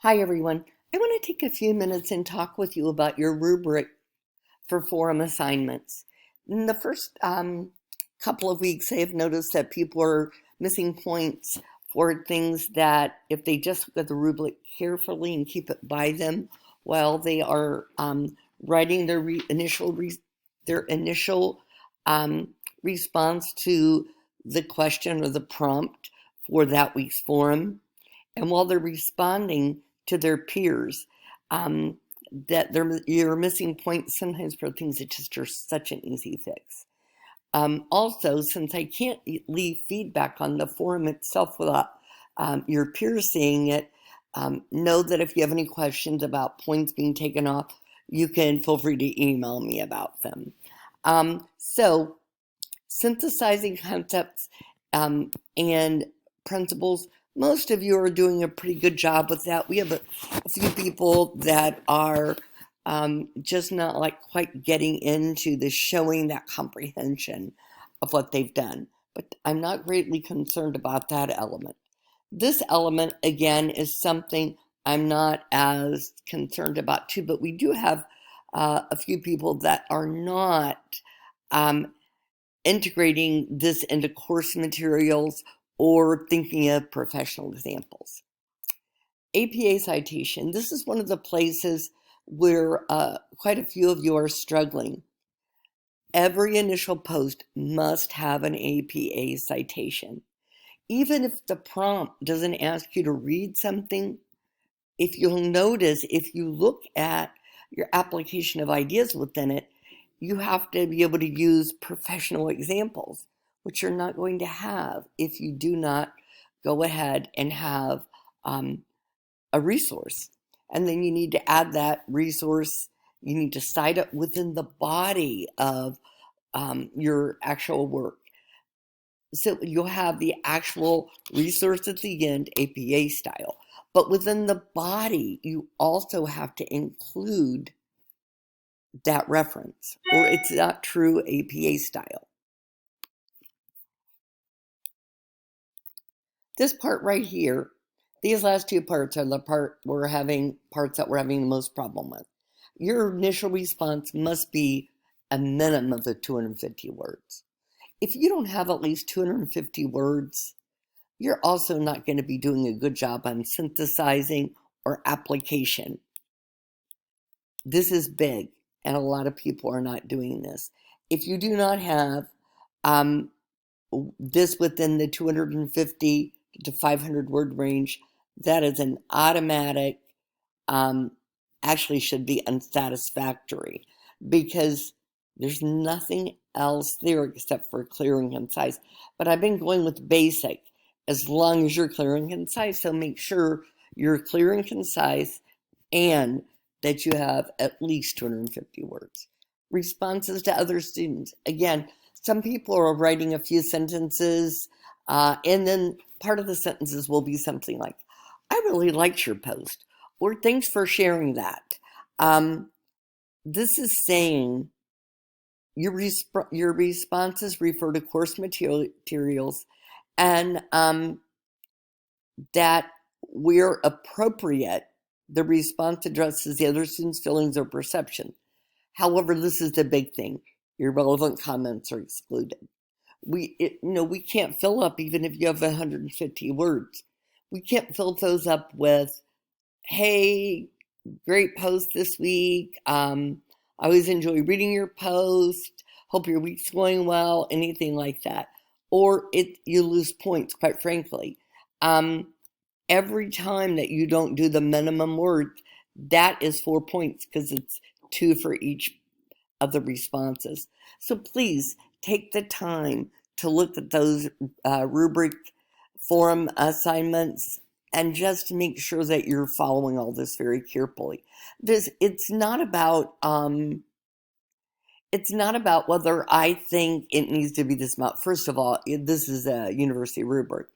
Hi, everyone. I want to take a few minutes and talk with you about your rubric for forum assignments. In the first couple of weeks, I have noticed that people are missing points for things that if they just look at the rubric carefully and keep it by them while they are writing their initial response to the question or the prompt for that week's forum, and while they're responding to their peers, um, you're missing points sometimes for things that just are such an easy fix. Also, since I can't leave feedback on the forum itself without your peers seeing it, know that if you have any questions about points being taken off, you can feel free to email me about them. So, synthesizing concepts and principles, most of you are doing a pretty good job with that. We have a few people that are just not like quite getting into the showing that comprehension of what they've done. But I'm not greatly concerned about that element. This element, again, is something I'm not as concerned about too, but we do have a few people that are not integrating this into course materials or thinking of professional examples. APA citation. This is one of the places where quite a few of you are struggling. Every initial post must have an APA citation. Even if the prompt doesn't ask you to read something, if you'll notice, if you look at your application of ideas within it, you have to be able to use professional examples, which you're not going to have if you do not go ahead and have a resource. And then you need to add that resource, you need to cite it within the body of your actual work. So you'll have the actual resource at the end, APA style. But within the body, you also have to include that reference, or it's not true APA style. This part right here, these last two parts are the parts that we're having the most problem with. Your initial response must be a minimum of the 250 words. If you don't have at least 250 words, you're also not going to be doing a good job on synthesizing or application. This is big, and a lot of people are not doing this. If you do not have this within the 250 to 500 word range, that is an automatic, actually should be unsatisfactory, because there's nothing else there except for clear and concise. But I've been going with basic as long as you're clear and concise. So make sure you're clear and concise and that you have at least 250 words. Responses to other students. Again, some people are writing a few sentences, and then part of the sentences will be something like, I really liked your post, or thanks for sharing that. This is saying your responses refer to course materials, and that where appropriate, the response addresses the other student's feelings or perception. However, this is the big thing. Irrelevant comments are excluded. We can't fill up, even if you have 150 words. We can't fill those up with, hey, great post this week. I always enjoy reading your post. Hope your week's going well. Anything like that. Or you lose points, quite frankly. Every time that you don't do the minimum word, that is 4 points, because it's 2 for each of the responses. So please take the time to look at those rubric forum assignments and just make sure that you're following all this very carefully. It's not about whether I think it needs to be this amount. First of all, this is a university rubric,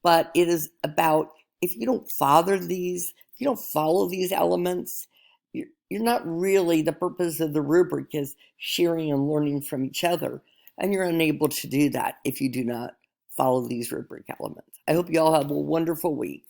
but it is about, if you don't follow these elements, you're not really, the purpose of the rubric is sharing and learning from each other. And you're unable to do that if you do not follow these rubric elements. I hope you all have a wonderful week.